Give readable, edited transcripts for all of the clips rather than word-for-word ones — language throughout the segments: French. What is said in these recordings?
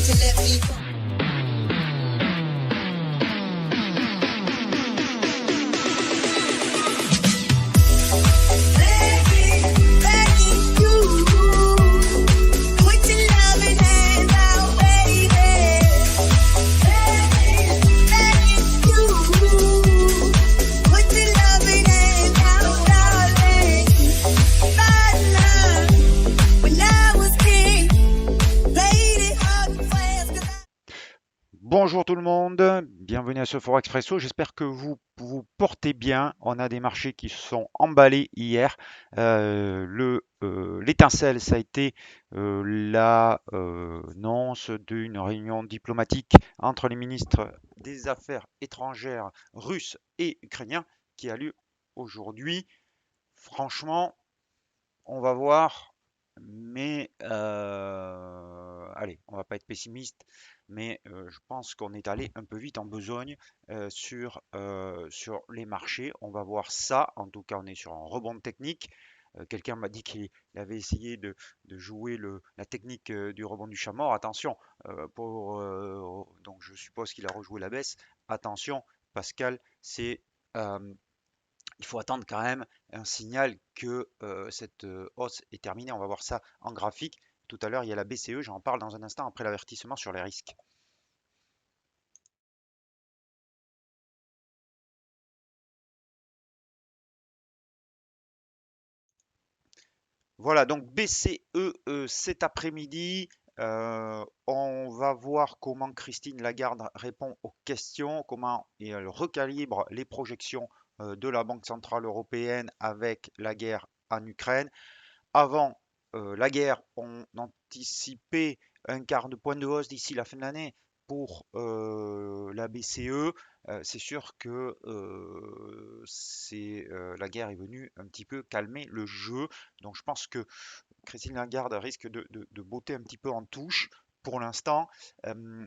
to let me go. Begging you, put your loving hands out, baby. Begging you, put your loving hands out, darling. My love, when I was king, played it hard to play 'cause I Bonjour tout le monde, bienvenue à ce Forex Expresso. J'espère que vous vous portez bien. On a des marchés qui se sont emballés hier. L'étincelle, ça a été l'annonce d'une réunion diplomatique entre les ministres des Affaires étrangères russes et ukrainiens qui a lieu aujourd'hui. Franchement, on va voir, mais allez, on va pas être pessimiste, mais je pense qu'on est allé un peu vite en besogne sur les marchés. On va voir ça. En tout cas, on est sur un rebond technique. Quelqu'un m'a dit qu'il avait essayé de jouer la technique du rebond du chat mort. Attention, donc je suppose qu'il a rejoué la baisse. Attention, Pascal, il faut attendre quand même un signal que cette hausse est terminée. On va voir ça en graphique. Tout à l'heure, il y a la BCE, j'en parle dans un instant après l'avertissement sur les risques. Voilà, donc BCE cet après-midi. On va voir comment Christine Lagarde répond aux questions, comment elle recalibre les projections de la Banque Centrale Européenne avec la guerre en Ukraine. Avant la guerre, on anticipait un quart de point de hausse d'ici la fin de l'année pour la BCE. C'est sûr que la guerre est venue un petit peu calmer le jeu. Donc je pense que Christine Lagarde risque de botter un petit peu en touche pour l'instant,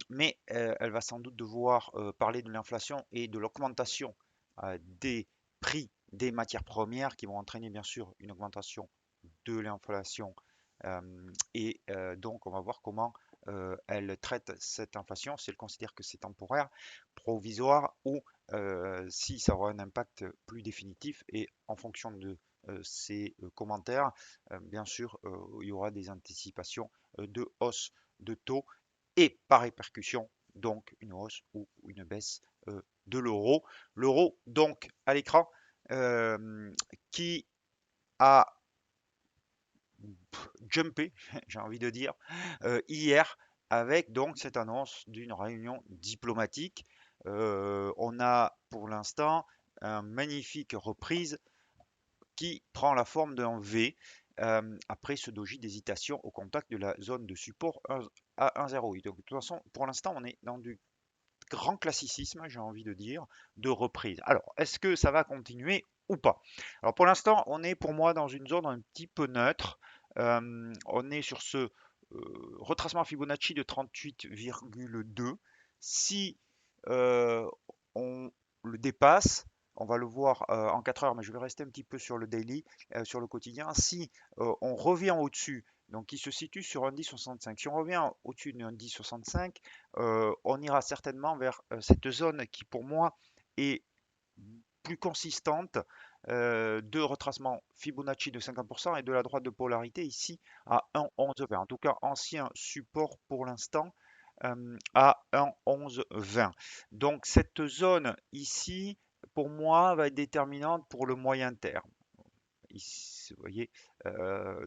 mais elle va sans doute devoir parler de l'inflation et de l'augmentation des prix des matières premières qui vont entraîner bien sûr une augmentation de l'inflation. Donc, on va voir comment elle traite cette inflation, si elle considère que c'est temporaire, provisoire, ou si ça aura un impact plus définitif. Et en fonction de ces commentaires, bien sûr, il y aura des anticipations de hausse de taux et par répercussion, donc une hausse ou une baisse de l'euro. L'euro, donc, à l'écran, qui a jumpé, j'ai envie de dire, hier avec donc cette annonce d'une réunion diplomatique. On a pour l'instant une magnifique reprise qui prend la forme d'un V après ce doji d'hésitation au contact de la zone de support à 1,08. Donc de toute façon, pour l'instant, on est dans du grand classicisme, j'ai envie de dire, de reprise. Alors, est-ce que ça va continuer ou pas? Alors pour l'instant, on est pour moi dans une zone un petit peu neutre. On est sur ce retracement Fibonacci de 38,2. Si on le dépasse, on va le voir en 4 heures, mais je vais rester un petit peu sur le daily, sur le quotidien. Si on revient au-dessus, donc il se situe sur un 10,65. Si on revient au-dessus d'un 10,65, on ira certainement vers cette zone qui pour moi est plus consistante de retracement Fibonacci de 50% et de la droite de polarité ici à 1,1120. En tout cas, ancien support pour l'instant à 1,1120. Donc cette zone ici, pour moi, va être déterminante pour le moyen terme. Ici, vous voyez,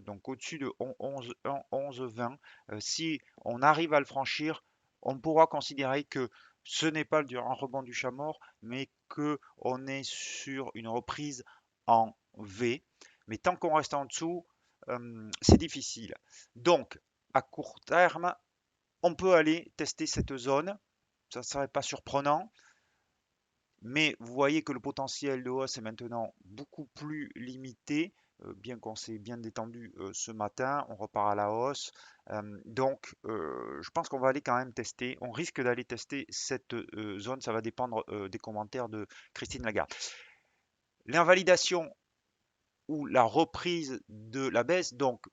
donc au-dessus de 11,20, si on arrive à le franchir, on pourra considérer que ce n'est pas un rebond du chat mort, mais qu'on est sur une reprise en V. Mais tant qu'on reste en dessous, c'est difficile. Donc, à court terme, on peut aller tester cette zone. Ça ne serait pas surprenant. Mais vous voyez que le potentiel de hausse est maintenant beaucoup plus limité, bien qu'on s'est bien détendu ce matin, on repart à la hausse. Donc, je pense qu'on va aller quand même tester. On risque d'aller tester cette zone. Ça va dépendre des commentaires de Christine Lagarde. L'invalidation ou la reprise de la baisse, donc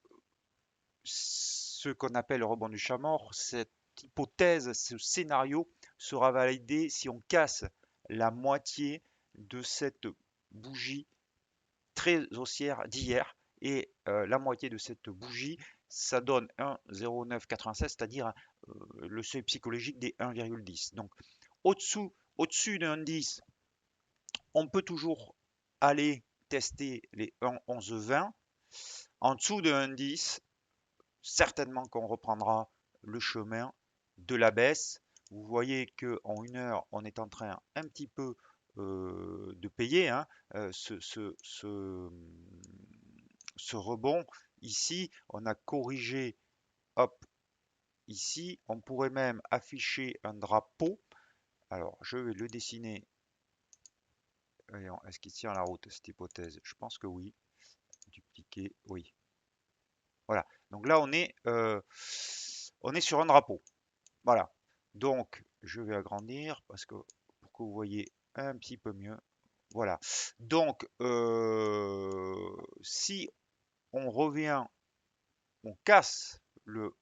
ce qu'on appelle le rebond du chat mort, cette hypothèse, ce scénario sera validé si on casse la moitié de cette bougie très haussière d'hier. Et la moitié de cette bougie, ça donne 1,0996, c'est-à-dire le seuil psychologique des 1,10. Donc au-dessus d'un 10, on peut toujours aller tester les 1,1120. En dessous de 1,10, certainement qu'on reprendra le chemin de la baisse. Vous voyez que en une heure, on est en train un petit peu de payer hein, ce rebond. Ici, on a corrigé, hop, ici. On pourrait même afficher un drapeau. Alors, je vais le dessiner. Voyons, est-ce qu'il tient la route, cette hypothèse? Je pense que oui. Dupliquer, oui. Voilà. Donc là, on est sur un drapeau. Voilà. Donc, je vais agrandir parce que pour que vous voyez un petit peu mieux. Voilà. Donc, si on revient, on casse le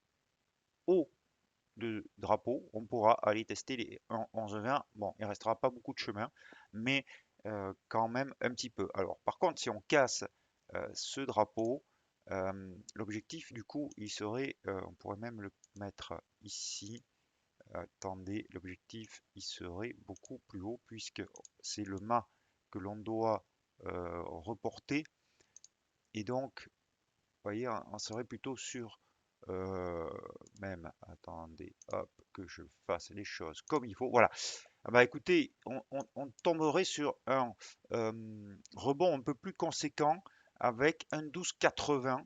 haut de drapeau, on pourra aller tester les 11-20. Bon, il restera pas beaucoup de chemin, mais quand même un petit peu. Alors, par contre, si on casse ce drapeau, l'objectif du coup, il serait, on pourrait même le mettre ici. Attendez, l'objectif, il serait beaucoup plus haut puisque c'est le mât que l'on doit reporter. Et donc, vous voyez, on serait plutôt sur même, attendez, hop, que je fasse les choses comme il faut. Voilà. Ah bah écoutez, on tomberait sur un rebond un peu plus conséquent avec un 12,80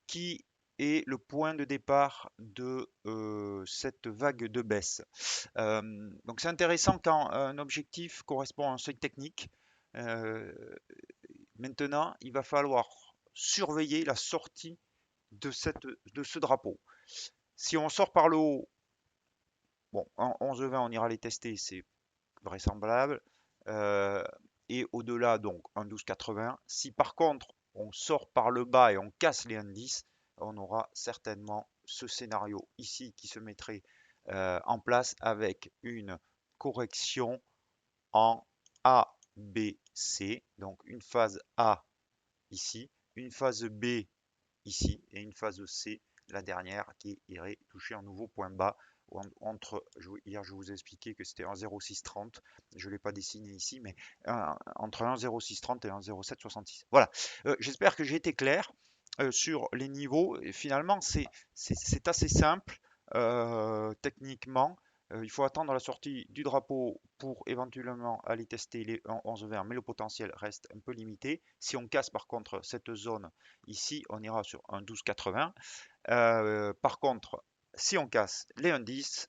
qui est le point de départ de cette vague de baisse. Donc c'est intéressant quand un objectif correspond à un seuil technique. Euh, Maintenant, il va falloir surveiller la sortie de ce drapeau. Si on sort par le haut, bon, en 11,20, on ira les tester, c'est vraisemblable. Euh, et au-delà, donc, un 12,80. Si par contre, on sort par le bas et on casse les indices, on aura certainement ce scénario ici qui se mettrait en place avec une correction en A, B, C. Donc une phase A ici, une phase B ici et une phase C, la dernière, qui irait toucher un nouveau point bas entre, hier je vous ai expliqué que c'était un 0,630, je ne l'ai pas dessiné ici, mais entre un 0,630 et un 0,766. Voilà, j'espère que j'ai été clair sur les niveaux. Et finalement, c'est assez simple techniquement. Il faut attendre la sortie du drapeau pour éventuellement aller tester les 11 verts, mais le potentiel reste un peu limité. Si on casse par contre cette zone ici, on ira sur un 12,80. Par contre, si on casse les indices,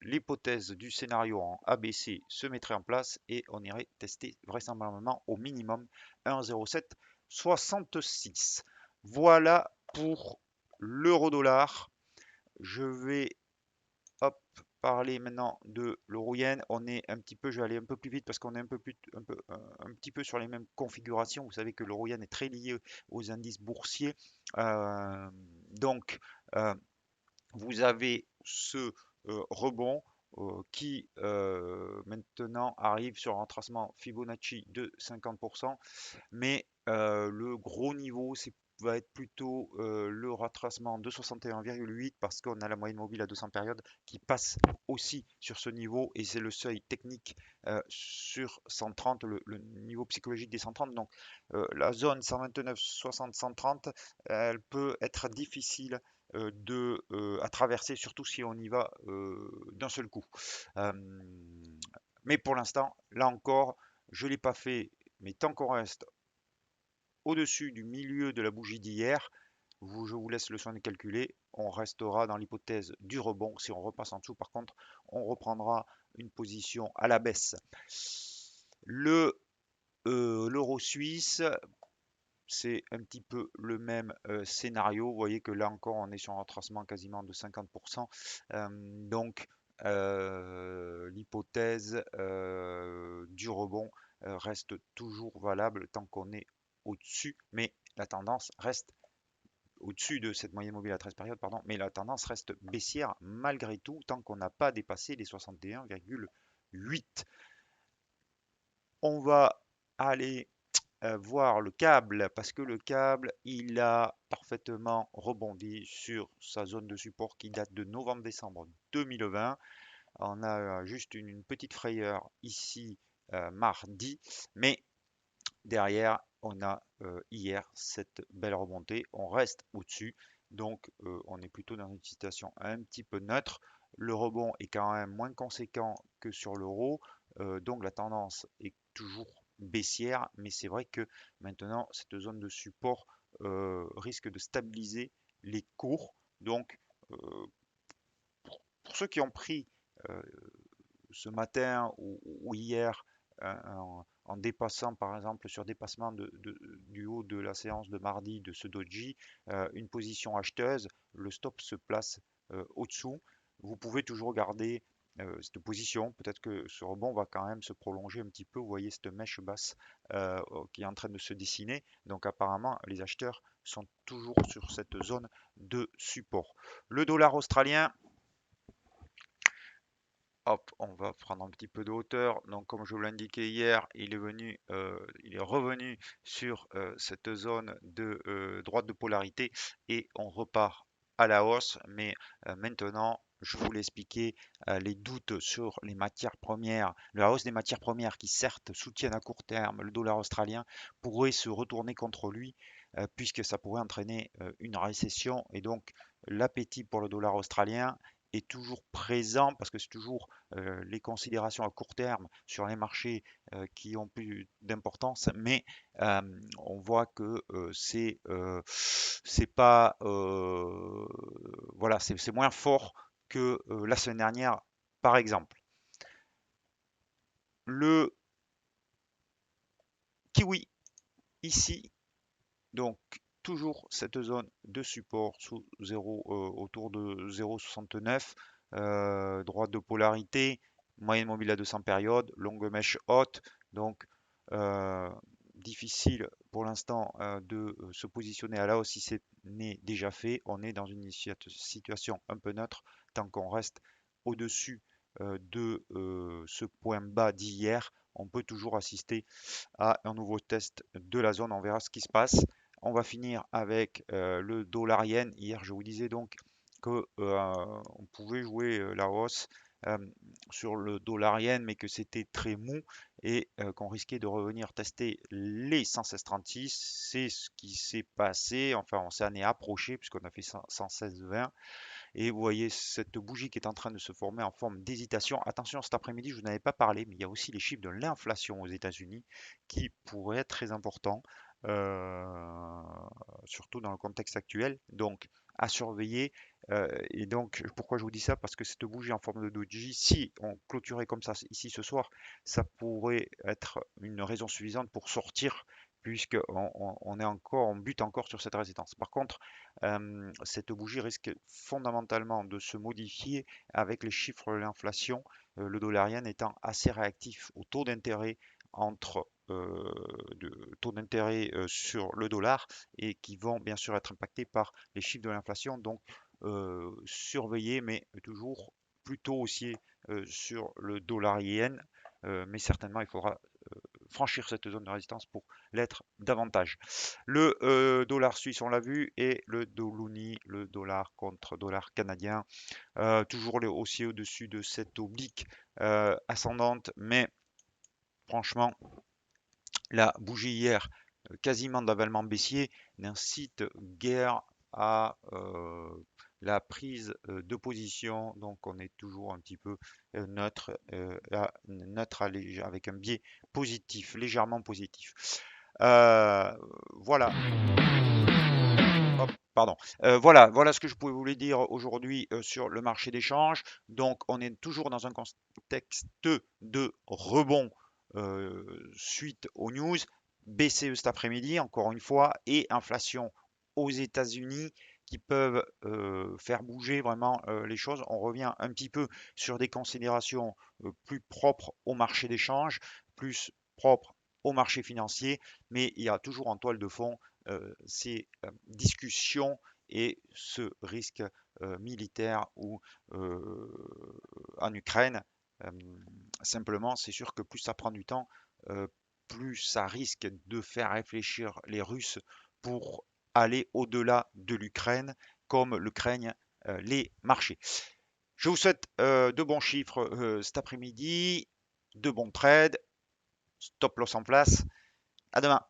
l'hypothèse du scénario en ABC se mettrait en place et on irait tester vraisemblablement au minimum 1,0766. Voilà pour l'euro-dollar. Je vais hop, parler maintenant de l'euro yen. On est un petit peu, je vais aller un peu plus vite parce qu'on est un petit peu sur les mêmes configurations. Vous savez que l'euro yen est très lié aux indices boursiers. Donc, euh, vous avez ce rebond qui maintenant arrive sur un retracement Fibonacci de 50%, mais le gros niveau va être plutôt le retracement de 61,8 parce qu'on a la moyenne mobile à 200 périodes qui passe aussi sur ce niveau et c'est le seuil technique sur 130, le niveau psychologique des 130. Donc la zone 129, 60, 130, elle peut être difficile à traverser, surtout si on y va d'un seul coup. Euh, mais pour l'instant, là encore, je ne l'ai pas fait, mais tant qu'on reste au-dessus du milieu de la bougie d'hier, je vous laisse le soin de calculer, on restera dans l'hypothèse du rebond. Si on repasse en dessous, par contre, on reprendra une position à la baisse. L'euro suisse, c'est un petit peu le même scénario. Vous voyez que là encore, on est sur un retracement quasiment de 50%. Donc, l'hypothèse du rebond reste toujours valable tant qu'on est au-dessus, mais la tendance reste au-dessus de cette moyenne mobile à 13 périodes, pardon, mais la tendance reste baissière malgré tout, tant qu'on n'a pas dépassé les 61,8. On va aller voir le câble, parce que le câble, il a parfaitement rebondi sur sa zone de support qui date de novembre-décembre 2020. On a juste une petite frayeur ici mardi, mais derrière, on a hier cette belle remontée. On reste au-dessus, donc on est plutôt dans une situation un petit peu neutre. Le rebond est quand même moins conséquent que sur l'euro, donc la tendance est toujours baissière, mais c'est vrai que maintenant cette zone de support risque de stabiliser les cours. Donc pour ceux qui ont pris euh, ce matin ou hier en dépassant par exemple sur dépassement du haut de la séance de mardi de ce doji, une position acheteuse, le stop se place au-dessous. Vous pouvez toujours garder cette position. Peut-être que ce rebond va quand même se prolonger un petit peu. Vous voyez cette mèche basse qui est en train de se dessiner. Donc apparemment, les acheteurs sont toujours sur cette zone de support. Le dollar australien, hop, on va prendre un petit peu de hauteur. Donc, comme je vous l'indiquais hier, il est revenu sur cette zone de droite de polarité et on repart à la hausse. Mais maintenant, je vous l'ai expliqué, les doutes sur les matières premières, la hausse des matières premières qui certes soutiennent à court terme le dollar australien, pourrait se retourner contre lui puisque ça pourrait entraîner une récession et donc l'appétit pour le dollar australien est toujours présent parce que c'est toujours les considérations à court terme sur les marchés qui ont plus d'importance, mais euh, on voit que c'est pas voilà, c'est moins fort que la semaine dernière, par exemple. Le kiwi ici, donc toujours cette zone de support sous 0, autour de 0,69, droite de polarité, moyenne mobile à 200 périodes, longue mèche haute, donc euh, difficile pour l'instant de se positionner à la hausse si ce n'est déjà fait. On est dans une situation un peu neutre tant qu'on reste au-dessus de ce point bas d'hier. On peut toujours assister à un nouveau test de la zone. On verra ce qui se passe. On va finir avec le dollar yen. Hier, je vous disais donc que on pouvait jouer la hausse euh, sur le dollar yen, mais que c'était très mou et qu'on risquait de revenir tester les 116,36. C'est ce qui s'est passé. Enfin, on s'en est approché puisqu'on a fait 116,20. Et vous voyez cette bougie qui est en train de se former en forme d'hésitation. Attention, cet après-midi, je vous en avais pas parlé, mais il y a aussi les chiffres de l'inflation aux États-Unis qui pourraient être très importants, euh, surtout dans le contexte actuel. Donc, à surveiller. Et donc, pourquoi je vous dis ça? Parce que cette bougie en forme de doji, si on clôturait comme ça ici ce soir, ça pourrait être une raison suffisante pour sortir, puisqu'on est encore, on bute encore sur cette résistance. Par contre, cette bougie risque fondamentalement de se modifier avec les chiffres de l'inflation, le dollar yen étant assez réactif au taux d'intérêt entre de taux d'intérêt sur le dollar et qui vont bien sûr être impactés par les chiffres de l'inflation. Donc surveiller, mais toujours plutôt haussier sur le dollar yen. Mais certainement, il faudra franchir cette zone de résistance pour l'être davantage. Le dollar suisse, on l'a vu, et le Doluni, le dollar contre dollar canadien, toujours haussier au-dessus de cette oblique ascendante, mais franchement, la bougie hier, quasiment d'avalement baissier, n'incite guère à la prise de position. Donc on est toujours un petit peu neutre, neutre avec un biais positif, légèrement positif. Voilà. Hop, pardon. Voilà ce que je pouvais vous dire aujourd'hui sur le marché des changes. Donc, on est toujours dans un contexte de rebond suite aux news. BCE cet après-midi, encore une fois, et inflation aux États-Unis qui peuvent faire bouger vraiment les choses. On revient un petit peu sur des considérations plus propres au marché des changes, plus propres au marché financier, mais il y a toujours en toile de fond ces discussions et ce risque militaire ou en Ukraine. Euh, Simplement, c'est sûr que plus ça prend du temps, plus ça risque de faire réfléchir les Russes pour aller au-delà de l'Ukraine, comme le craignent les marchés. Je vous souhaite de bons chiffres cet après-midi, de bons trades, stop loss en place. À demain.